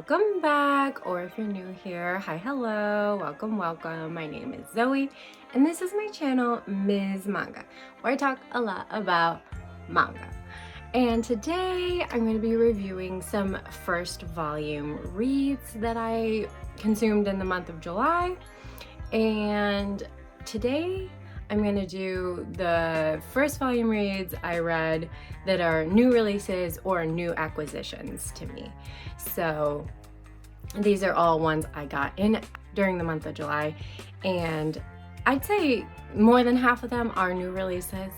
welcome back, or if you're new here, hi, hello, welcome. My name is Zoe, and this is my channel, Ms. Manga, where I talk a lot about manga. And today I'm going to be reviewing some first volume reads that I consumed in the month of July. And today I'm going to do the first volume reads I read that are new releases or new acquisitions to me. So these are all ones I got in during the month of July, and I'd say more than half of them are new releases.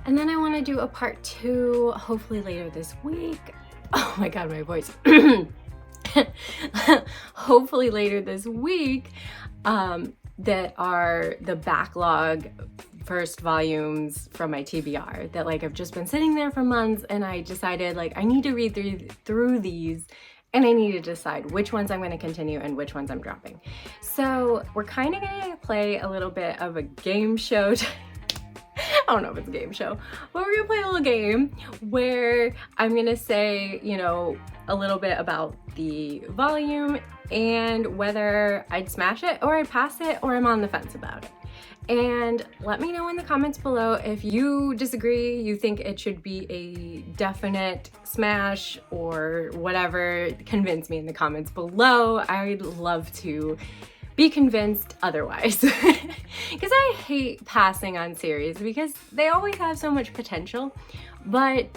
And then I want to do a part 2 hopefully later this week. Oh my god, my voice. Hopefully later this week, that are the backlog first volumes from my TBR that like I've just been sitting there for months, and I decided like I need to read through these, and I need to decide which ones I'm going to continue and which ones I'm dropping. So we're kind of going to play a little bit of a game show. I don't know if it's a game show, but we're gonna play a little game where I'm gonna say, you know, a little bit about the volume and whether I'd smash it or I'd pass it or I'm on the fence about it. And let me know in the comments below if you disagree, you think it should be a definite smash or whatever. Convince me in the comments below. I'd love to be convinced otherwise. Because I hate passing on series because they always have so much potential, but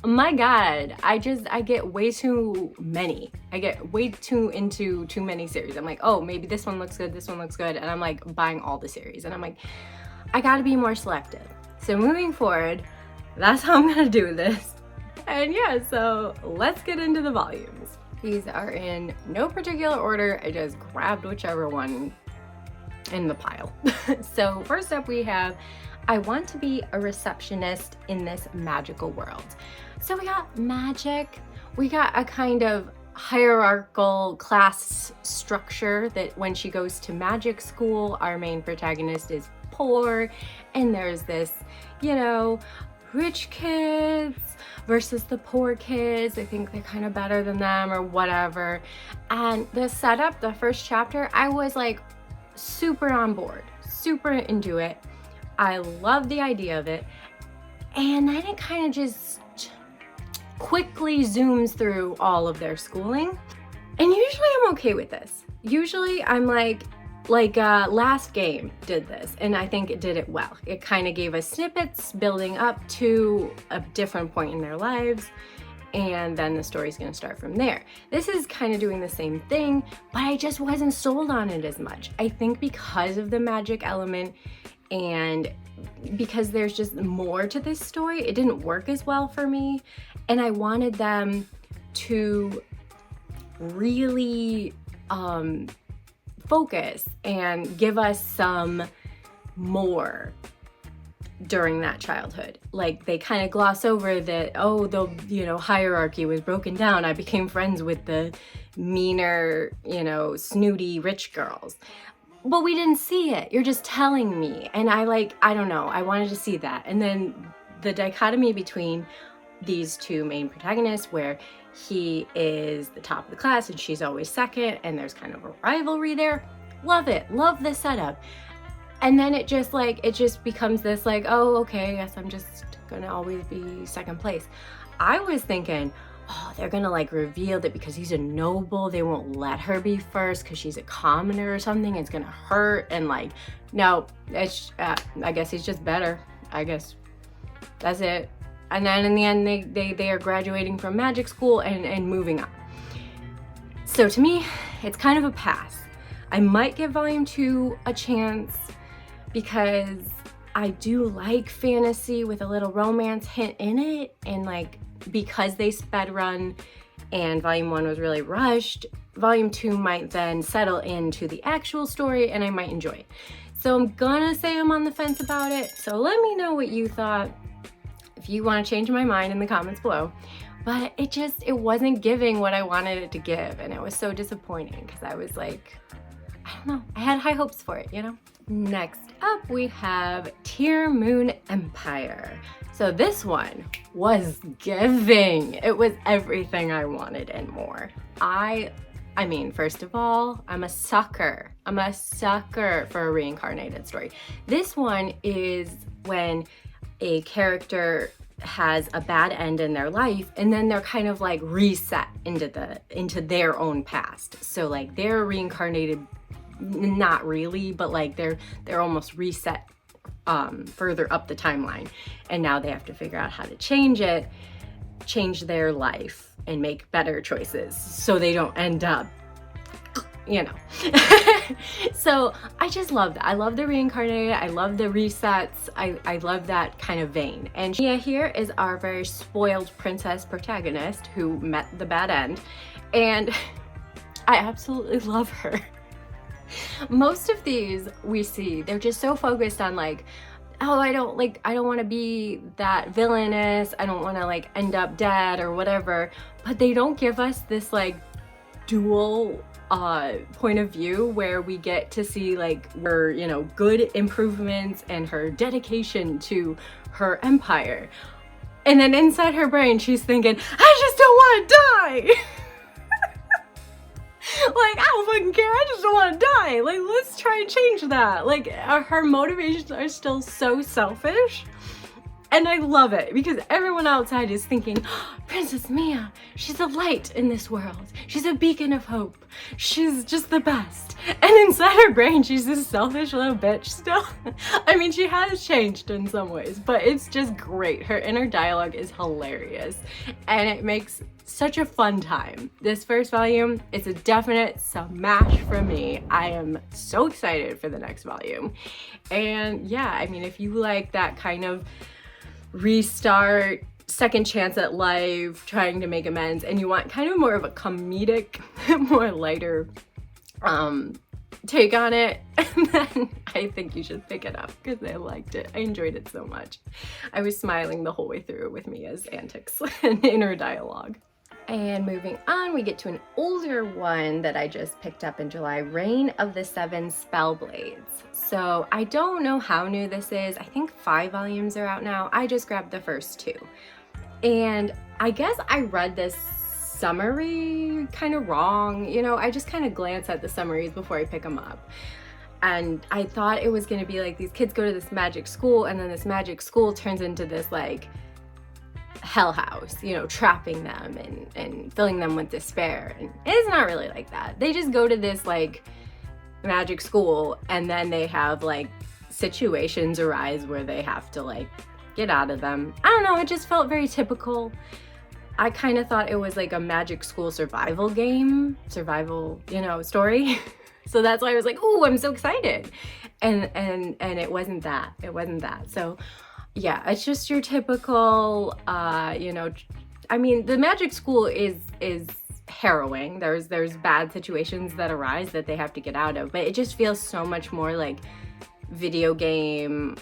my god, I get way too many. I get way too into too many series. I'm like, oh, maybe this one looks good, this one looks good, and I'm like buying all the series, and I'm like, I gotta be more selective. So moving forward, that's how I'm gonna do this. And yeah, so let's get into the volumes. These are in no particular order. I just grabbed whichever one in the pile. So first up we have I Want to Be a Receptionist in This Magical World. So we got magic, we got a kind of hierarchical class structure that when she goes to magic school, our main protagonist is poor, and there's this, you know, rich kids versus the poor kids. I think they're kind of better than them or whatever. And the setup, the first chapter, I was like super on board, super into it. I love the idea of it. And then it kind of just quickly zooms through all of their schooling. And usually I'm okay with this. Usually I'm like Last Game did this, and I think it did it well. It kind of gave us snippets building up to a different point in their lives, and then the story's gonna start from there. This is kind of doing the same thing, but I just wasn't sold on it as much. I think because of the magic element and because there's just more to this story, it didn't work as well for me, and I wanted them to really focus and give us some more during that childhood. Like they kind of gloss over that, oh, the, you know, hierarchy was broken down. I became friends with the meaner, you know, snooty rich girls. But we didn't see it. You're just telling me. And I don't know, I wanted to see that. And then the dichotomy between these two main protagonists where he is the top of the class and she's always second, and there's kind of a rivalry there. Love it, love the setup. And then it just becomes this like, oh, okay, I guess I'm just gonna always be second place. I was thinking, oh, they're gonna like reveal that because he's a noble, they won't let her be first because she's a commoner or something. It's gonna hurt, and like, no, it's, I guess he's just better. I guess that's it. And then in the end, they are graduating from magic school and moving on. So to me, it's kind of a pass. I might give volume 2 a chance because I do like fantasy with a little romance hint in it, and like because they sped run and volume 1 was really rushed, volume 2 might then settle into the actual story and I might enjoy it. So I'm gonna say I'm on the fence about it. So let me know what you thought, if you want to change my mind in the comments below. But it wasn't giving what I wanted it to give, and it was so disappointing because I was like, I don't know, I had high hopes for it, you know? Next up we have Tearmoon Empire. So this one was giving. It was everything I wanted and more. I I mean, first of all, I'm a sucker. I'm a sucker for a reincarnated story. This one is when a character has a bad end in their life and then they're kind of like reset into their own past. So like they're reincarnated, not really, but like they're almost reset further up the timeline, and now they have to figure out how to change their life and make better choices so they don't end up, you know. So I just love that. I love the reincarnated. I love the resets. I love that kind of vein. And Mia here is our very spoiled princess protagonist who met the bad end, and I absolutely love her. Most of these we see, they're just so focused on like, oh, I don't want to be that villainous, I don't want to like end up dead or whatever, but they don't give us this like dual point of view where we get to see like her, you know, good improvements and her dedication to her empire. And then inside her brain she's thinking, I just don't want to die. Like, I don't fucking care, I just don't want to die. Like, let's try and change that. Like, her motivations are still so selfish. And I love it because everyone outside is thinking, oh, Princess Mia, she's a light in this world. She's a beacon of hope. She's just the best. And inside her brain, she's this selfish little bitch still. I mean, she has changed in some ways, but it's just great. Her inner dialogue is hilarious and it makes such a fun time. This first volume is a definite smash for me. I am so excited for the next volume. And yeah, I mean, if you like that kind of restart, second chance at life, trying to make amends, and you want kind of more of a comedic, more lighter take on it, then I think you should pick it up because I liked it. I enjoyed it so much. I was smiling the whole way through with Mia's antics and inner dialogue. And moving on, we get to an older one that I just picked up in July, Reign of the Seven Spellblades. So I don't know how new this is. I think 5 volumes are out now. I just grabbed the first 2. And I guess I read this summary kind of wrong. You know, I just kind of glance at the summaries before I pick them up. And I thought it was going to be like these kids go to this magic school and then this magic school turns into this like hell house, you know, trapping them and filling them with despair. And it's not really like that. They just go to this like magic school and then they have like situations arise where they have to like get out of them. I don't know, it just felt very typical. I kind of thought it was like a magic school survival game, you know, story. So that's why I was like, oh, I'm so excited. And it wasn't that. It wasn't that. So yeah, it's just your typical, you know, I mean, the magic school is harrowing. There's bad situations that arise that they have to get out of, but it just feels so much more like video game,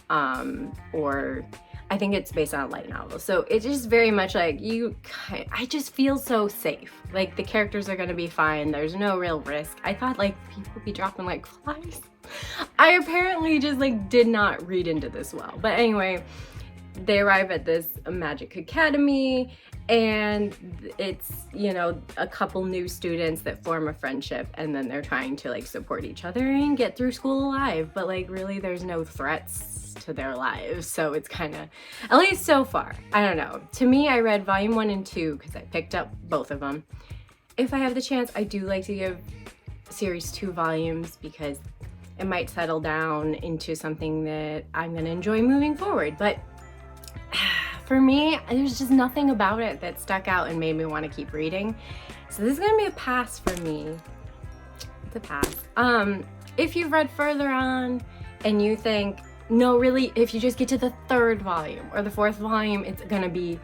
or I think it's based on a light novel. So it's just very much like I just feel so safe. Like the characters are gonna be fine. There's no real risk. I thought like people would be dropping like flies. I apparently just like did not read into this well. But anyway, they arrive at this magic academy and it's, you know, a couple new students that form a friendship and then they're trying to like support each other and get through school alive. But like really there's no threats to their lives. So it's kind of, at least so far, I don't know. To me, I read volume 1 and 2 because I picked up both of them. If I have the chance, I do like to give series 2 volumes because it might settle down into something that I'm gonna enjoy moving forward. But for me, there's just nothing about it that stuck out and made me want to keep reading. So this is gonna be a pass for me. It's a pass. If you've read further on and you think, no, really, if you just get to the 3rd volume or the 4th volume, it's gonna be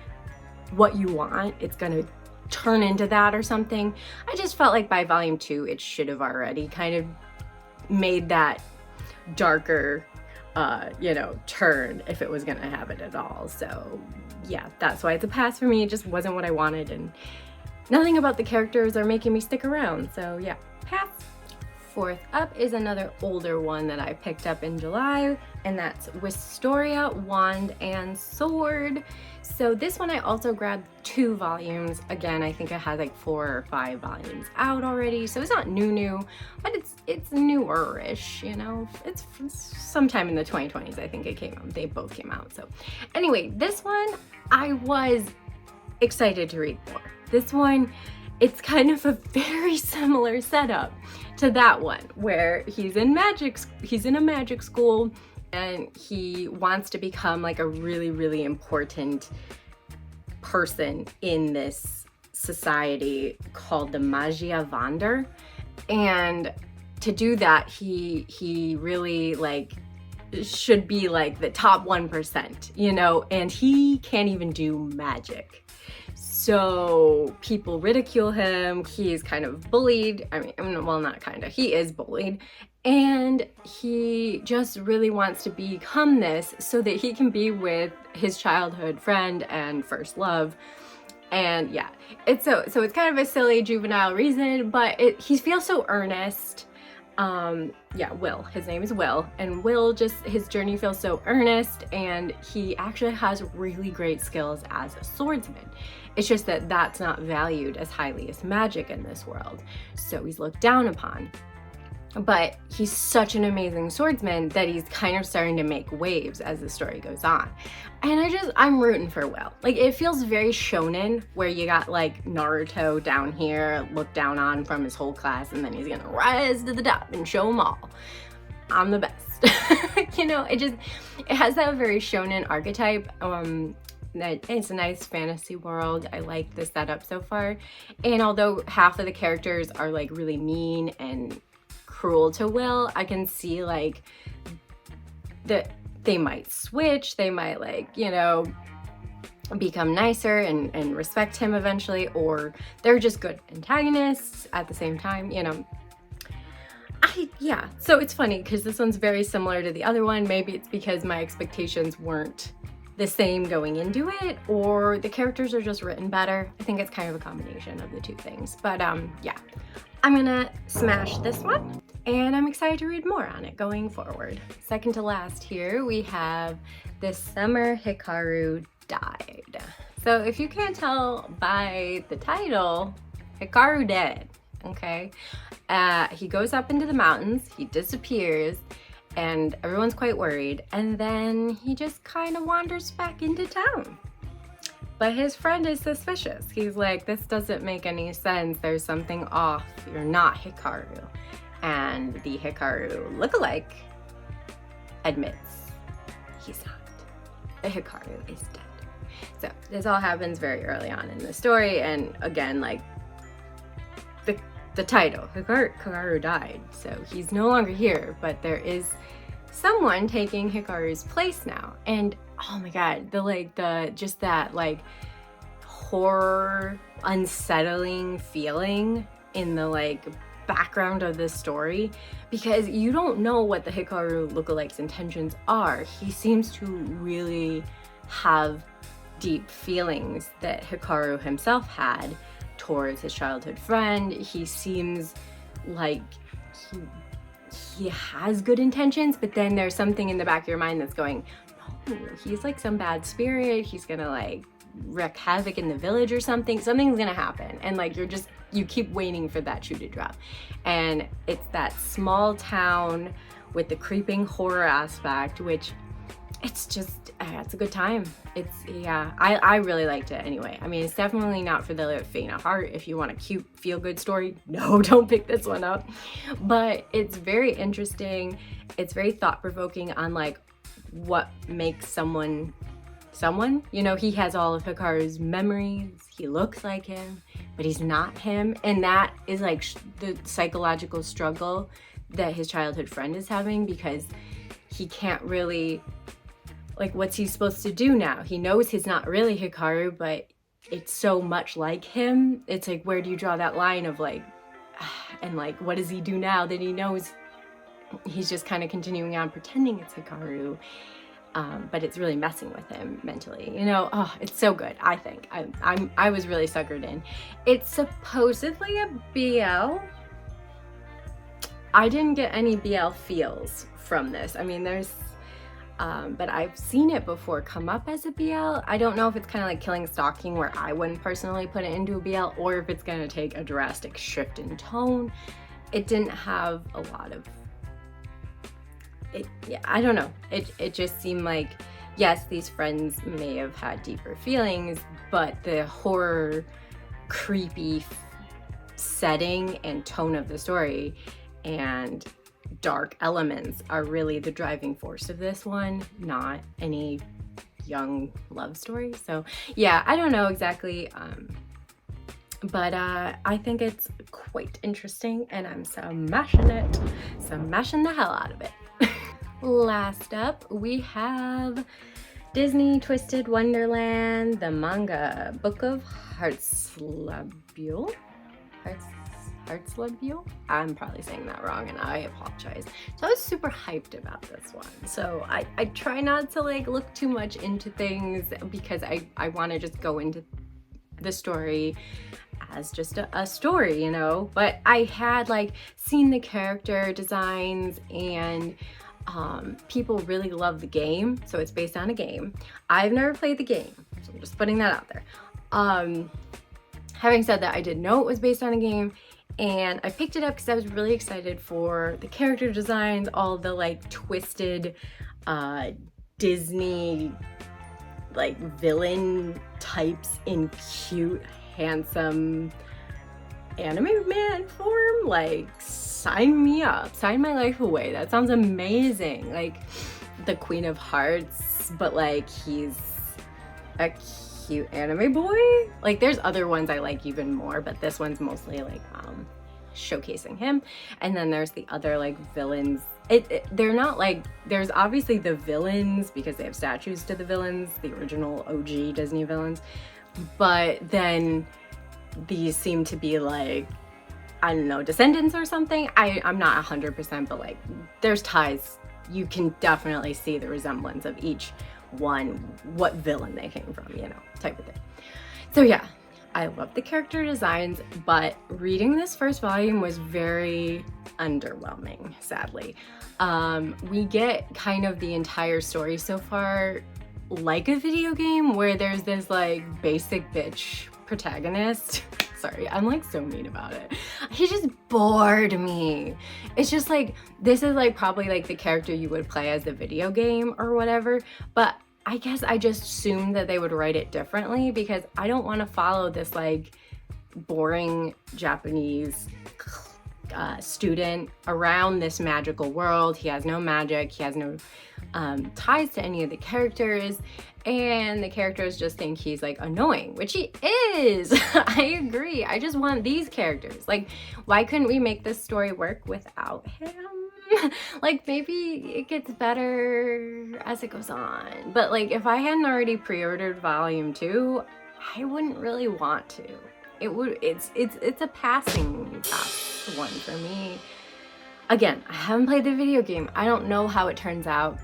what you want. It's gonna turn into that or something. I just felt like by volume 2, it should have already kind of made that darker, you know, turn if it was gonna have it at all. So yeah, that's why it's a pass for me. It just wasn't what I wanted and nothing about the characters are making me stick around. So yeah, pass. fourth up is another older one that I picked up in July, and that's Wistoria, Wand and Sword. So this one I also grabbed 2 volumes. Again, I think it has like 4 or 5 volumes out already, so it's not new, but it's newer-ish, you know. It's sometime in the 2020s, I think it came out. They both came out. So anyway, this one I was excited to read more. This one, it's kind of a very similar setup to that one, where he's in a magic school, and he wants to become like a really important person in this society called the Magia Wander. And to do that, he really like should be like the top 1%, you know, and he can't even do magic. So people ridicule him. He's kind of bullied. I mean, well, not kind of, he is bullied. And he just really wants to become this so that he can be with his childhood friend and first love. And yeah, it's so it's kind of a silly juvenile reason, but he feels so earnest. Yeah, Will, his name is Will, and Will just, his journey feels so earnest, and he actually has really great skills as a swordsman. It's just that that's not valued as highly as magic in this world, so he's looked down upon. But he's such an amazing swordsman that he's kind of starting to make waves as the story goes on. And I'm rooting for Will. Like, it feels very shonen, where you got like Naruto down here, looked down on from his whole class, and then he's gonna rise to the top and show them all. I'm the best. You know, it has that very shonen archetype. It's a nice fantasy world. I like the setup so far. And although half of the characters are like really mean and cruel to Will, I can see like that they might switch, they might, like, you know, become nicer and respect him eventually, or they're just good antagonists at the same time, you know. Yeah, so it's funny because this one's very similar to the other one. Maybe it's because my expectations weren't the same going into it, or the characters are just written better. I think it's kind of a combination of the two things. But yeah, I'm gonna smash this one, and I'm excited to read more on it going forward. Second to last here, we have This Summer Hikaru Died. So if you can't tell by the title, Hikaru dead, okay? He goes up into the mountains, he disappears, and everyone's quite worried, and then he just kind of wanders back into town. But his friend is suspicious. He's like, this doesn't make any sense, there's something off, you're not Hikaru. And the Hikaru lookalike admits he's not. The Hikaru is dead. So this all happens very early on in the story, and again, like, the title, Hikaru died, so he's no longer here, but there is someone taking Hikaru's place now. And oh my god, just that like horror, unsettling feeling in the like background of this story, because you don't know what the Hikaru lookalike's intentions are. He seems to really have deep feelings that Hikaru himself had towards his childhood friend. He seems like he has good intentions, but then there's something in the back of your mind that's going, no, he's like some bad spirit, he's gonna like wreak havoc in the village or something's gonna happen, and like you keep waiting for that shoe to drop. And it's that small town with the creeping horror aspect, which it's just, it's a good time. I really liked it anyway. I mean, it's definitely not for the faint of heart. If you want a cute, feel-good story, no, don't pick this one up. But it's very interesting. It's very thought-provoking on like what makes someone. You know, he has all of Hikaru's memories. He looks like him, but he's not him. And that is like the psychological struggle that his childhood friend is having, because he can't really, like, what's he supposed to do now? He knows he's not really Hikaru, but it's so much like him. It's like, where do you draw that line of like, and like, what does he do now that he knows he's just kind of continuing on pretending it's Hikaru, but it's really messing with him mentally, you know? Oh, it's so good, I think. I was really suckered in. It's supposedly a BL. I didn't get any BL feels from this. I mean, there's, but I've seen it before come up as a BL. I don't know if it's kind of like Killing Stalking, where I wouldn't personally put it into a BL, or if it's gonna take a drastic shift in tone. It didn't have a lot of it. Yeah, I don't know. It just seemed like, yes, these friends may have had deeper feelings, but the horror, creepy setting and tone of the story and dark elements are really the driving force of this one, not any young love story. So yeah, I don't know exactly, but I think it's quite interesting, and I'm smashing it, smashing the hell out of it. Last up, we have Disney Twisted-Wonderland, the manga, Book of Heartslabule. Heartslabule? I'm probably saying that wrong, and I apologize. So I was super hyped about this one. So I try not to like look too much into things, because I want to just go into the story as just a story, you know? But I had like seen the character designs, and people really love the game. So it's based on a game. I've never played the game, so I'm just putting that out there. Having said that, I did know it was based on a game, and I picked it up because I was really excited for the character designs, all the like twisted Disney like villain types in cute, handsome anime man form. Like, sign me up, sign my life away. That sounds amazing. Like the Queen of Hearts, but like he's a cute anime boy. Like, there's other ones I like even more, but this one's mostly like showcasing him. And then there's the other like villains. They're not like, there's obviously the villains because they have statues to the villains, the original OG Disney villains, but then these seem to be like, I don't know, descendants or something. I'm not 100%, but like there's ties. You can definitely see the resemblance of each one, what villain they came from, you know, type of thing. So yeah, I love the character designs, but reading this first volume was very underwhelming, sadly. We get kind of the entire story so far like a video game, where there's this like basic bitch protagonist. Sorry, I'm like so mean about it. He just bored me. It's just like, this is like probably like the character you would play as the video game or whatever, but I guess I just assumed that they would write it differently, because I don't want to follow this like boring Japanese student around this magical world. He has no magic, he has no ties to any of the characters, and the characters just think he's like annoying, which he is. I agree. I just want these characters. Like, why couldn't we make this story work without him? Like, maybe it gets better as it goes on, but like if I hadn't already pre-ordered volume 2, I wouldn't really want to. It's a passing pass one for me. Again, I haven't played the video game. I don't know how it turns out.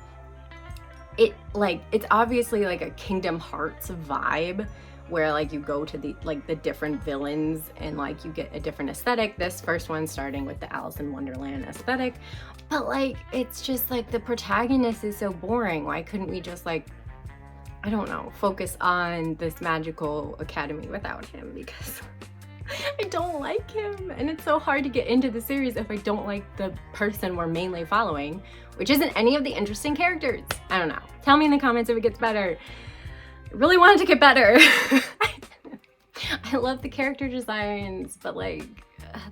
It's obviously like a Kingdom Hearts vibe, where like you go to the different villains and like you get a different aesthetic. This first one starting with the Alice in Wonderland aesthetic, but like it's just like the protagonist is so boring. Why couldn't we just like, I don't know, focus on this magical academy without him? Because I don't like him, and it's so hard to get into the series if I don't like the person we're mainly following, which isn't any of the interesting characters. I don't know. Tell me in the comments if it gets better. I really want it to get better. I love the character designs, but like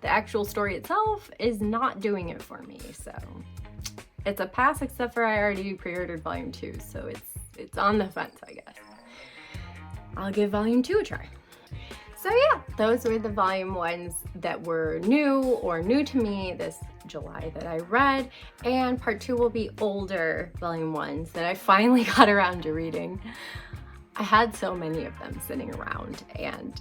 the actual story itself is not doing it for me. So it's a pass, except for I already pre-ordered volume 2, so it's on the fence, I guess. I'll give volume 2 a try. So yeah, those were the volume 1s that were new or new to me this July that I read, and part 2 will be older volume 1s that I finally got around to reading. I had so many of them sitting around, and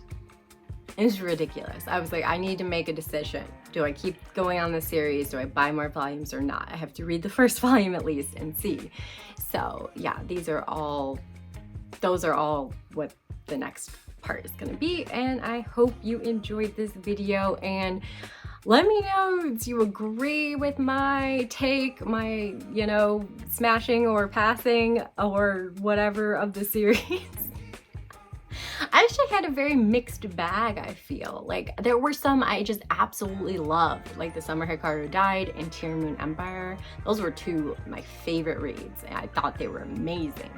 it was ridiculous. I was like, I need to make a decision. Do I keep going on the series? Do I buy more volumes or not? I have to read the first volume at least and see. So yeah, those are all what the next part is gonna be, and I hope you enjoyed this video, and Let me know if you agree with my take, my, you know, smashing or passing or whatever of the series. I actually had a very mixed bag, I feel. Like, there were some I just absolutely loved, like The Summer Hikaru Died and Tearmoon Empire. Those were two of my favorite reads, and I thought they were amazing.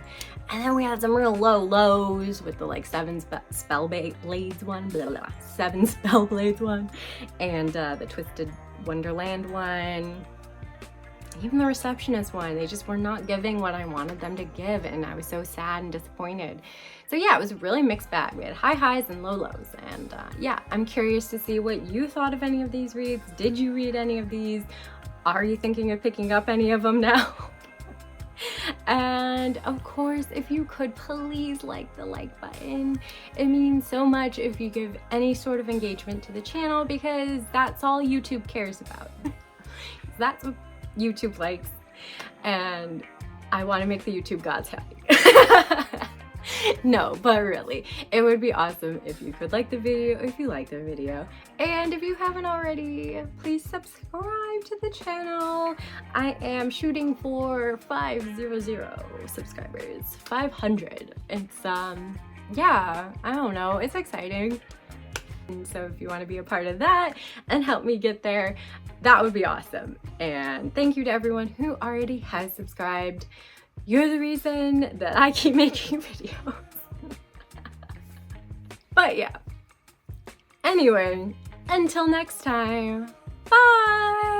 And then we had some real low lows with the like seven Spellblades one, and the Twisted-Wonderland one. Even the Receptionist one, they just were not giving what I wanted them to give, and I was so sad and disappointed. So yeah, it was a really mixed bag. We had high highs and low lows, and yeah, I'm curious to see what you thought of any of these reads. Did you read any of these? Are you thinking of picking up any of them now? And of course, if you could please like the like button. It means so much if you give any sort of engagement to the channel, because that's all YouTube cares about. That's what YouTube likes, and I want to make the YouTube gods happy. No, but really, it would be awesome if you could like the video, if you like the video, and if you haven't already, please subscribe to the channel. I am shooting for 500 subscribers, 500. It's yeah, I don't know, it's exciting. And so if you want to be a part of that and help me get there, that would be awesome. And thank you to everyone who already has subscribed. You're the reason that I keep making videos. But yeah. Anyway, until next time, bye!